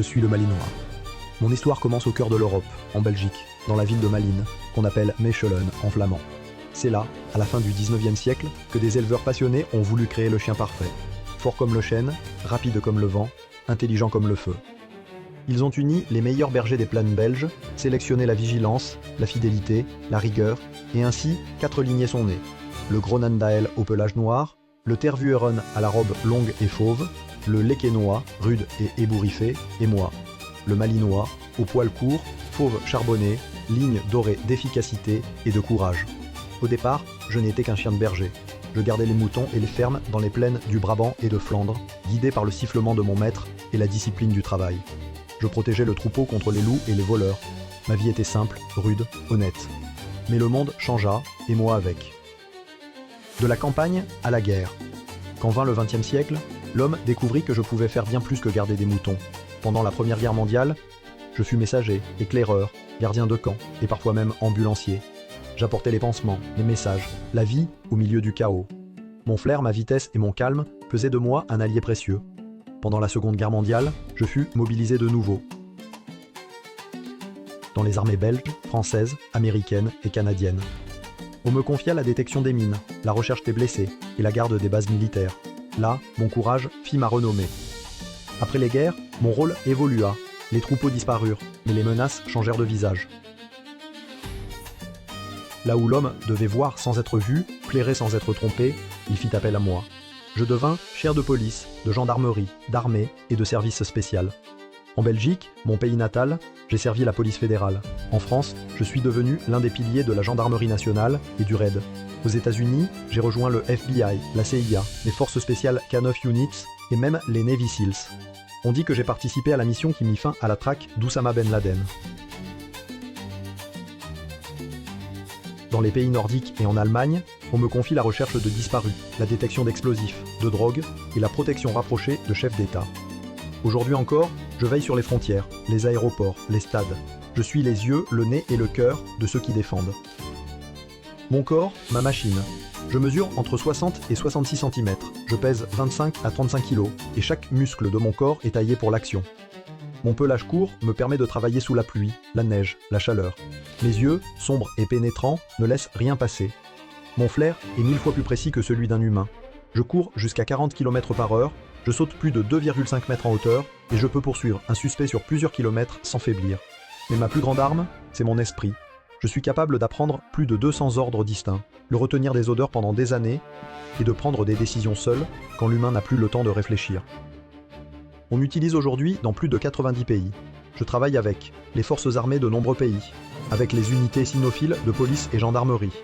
suis le Malinois. Mon histoire commence au cœur de l'Europe, en Belgique, dans la ville de Malines, qu'on appelle Mechelen en flamand. C'est là, à la fin du 19e siècle, que des éleveurs passionnés ont voulu créer le chien parfait. Fort comme le chêne, rapide comme le vent, intelligent comme le feu. Ils ont uni les meilleurs bergers des plaines belges, sélectionné la vigilance, la fidélité, la rigueur, et ainsi 4 lignées sont nées. Le Groenendael au pelage noir, le Tervueren à la robe longue et fauve, le Lekenois, rude et ébouriffé, et moi, le Malinois, au poil court, fauve charbonné, ligne dorée d'efficacité et de courage. Au départ, je n'étais qu'un chien de berger. Je gardais les moutons et les fermes dans les plaines du Brabant et de Flandre, guidé par le sifflement de mon maître et la discipline du travail. Je protégeais le troupeau contre les loups et les voleurs. Ma vie était simple, rude, honnête. Mais le monde changea, et moi avec. De la campagne à la guerre. Quand vint le XXe siècle, l'homme découvrit que je pouvais faire bien plus que garder des moutons. Pendant la Première Guerre mondiale, je fus messager, éclaireur, gardien de camp et parfois même ambulancier. J'apportais les pansements, les messages, la vie au milieu du chaos. Mon flair, ma vitesse et mon calme faisaient de moi un allié précieux. Pendant la Seconde Guerre mondiale, je fus mobilisé de nouveau. Dans les armées belges, françaises, américaines et canadiennes. On me confia la détection des mines, la recherche des blessés et la garde des bases militaires. Là, mon courage fit ma renommée. Après les guerres, mon rôle évolua. Les troupeaux disparurent, mais les menaces changèrent de visage. Là où l'homme devait voir sans être vu, flairer sans être trompé, il fit appel à moi. Je devins chair de police, de gendarmerie, d'armée et de service spécial. En Belgique, mon pays natal, j'ai servi la police fédérale. En France, je suis devenu l'un des piliers de la gendarmerie nationale et du RAID. Aux États-Unis, j'ai rejoint le FBI, la CIA, les forces spéciales K9 Units et même les Navy Seals. On dit que j'ai participé à la mission qui mit fin à la traque d'Oussama Ben Laden. Dans les pays nordiques et en Allemagne, on me confie la recherche de disparus, la détection d'explosifs, de drogues et la protection rapprochée de chefs d'État. Aujourd'hui encore, je veille sur les frontières, les aéroports, les stades. Je suis les yeux, le nez et le cœur de ceux qui défendent. Mon corps, ma machine. Je mesure entre 60 et 66 cm. Je pèse 25 à 35 kg et chaque muscle de mon corps est taillé pour l'action. Mon pelage court me permet de travailler sous la pluie, la neige, la chaleur. Mes yeux, sombres et pénétrants, ne laissent rien passer. Mon flair est 1000 fois plus précis que celui d'un humain. Je cours jusqu'à 40 km/h, je saute plus de 2,5 mètres en hauteur et je peux poursuivre un suspect sur plusieurs kilomètres sans faiblir. Mais ma plus grande arme, c'est mon esprit. Je suis capable d'apprendre plus de 200 ordres distincts, de retenir des odeurs pendant des années et de prendre des décisions seul quand l'humain n'a plus le temps de réfléchir. On m'utilise aujourd'hui dans plus de 90 pays. Je travaille avec les forces armées de nombreux pays, avec les unités cynophiles de police et gendarmerie,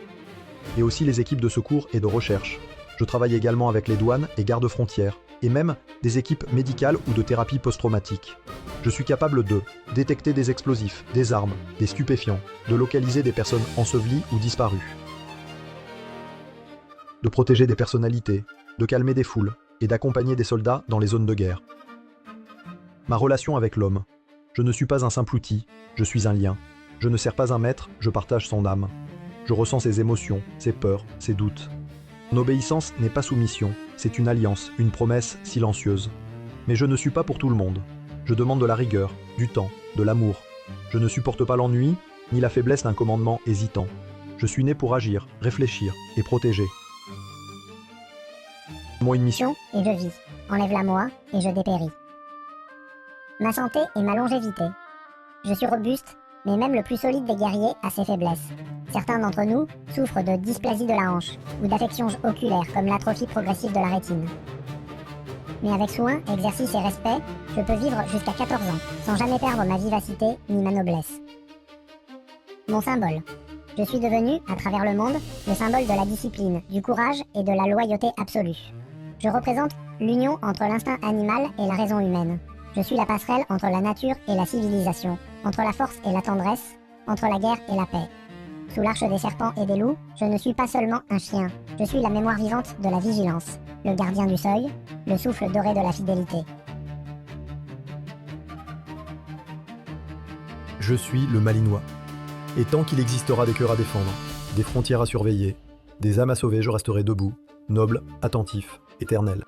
et aussi les équipes de secours et de recherche. Je travaille également avec les douanes et gardes-frontières, et même des équipes médicales ou de thérapie post-traumatique. Je suis capable de détecter des explosifs, des armes, des stupéfiants, de localiser des personnes ensevelies ou disparues, de protéger des personnalités, de calmer des foules et d'accompagner des soldats dans les zones de guerre. Ma relation avec l'homme. Je ne suis pas un simple outil, je suis un lien. Je ne sers pas un maître, je partage son âme. Je ressens ses émotions, ses peurs, ses doutes. Mon obéissance n'est pas soumission, c'est une alliance, une promesse silencieuse. Mais je ne suis pas pour tout le monde. Je demande de la rigueur, du temps, de l'amour. Je ne supporte pas l'ennui, ni la faiblesse d'un commandement hésitant. Je suis né pour agir, réfléchir et protéger. Une mission et je vis. Enlève-la moi et je dépéris. Ma santé et ma longévité. Je suis robuste, mais même le plus solide des guerriers a ses faiblesses. Certains d'entre nous souffrent de dysplasie de la hanche ou d'affections oculaires comme l'atrophie progressive de la rétine. Mais avec soin, exercice et respect, je peux vivre jusqu'à 14 ans, sans jamais perdre ma vivacité ni ma noblesse. Mon symbole. Je suis devenu, à travers le monde, le symbole de la discipline, du courage et de la loyauté absolue. Je représente l'union entre l'instinct animal et la raison humaine. Je suis la passerelle entre la nature et la civilisation, entre la force et la tendresse, entre la guerre et la paix. Sous l'arche des serpents et des loups, je ne suis pas seulement un chien, je suis la mémoire vivante de la vigilance, le gardien du seuil, le souffle doré de la fidélité. Je suis le Malinois. Et tant qu'il existera des cœurs à défendre, des frontières à surveiller, des âmes à sauver, je resterai debout, noble, attentif, éternel.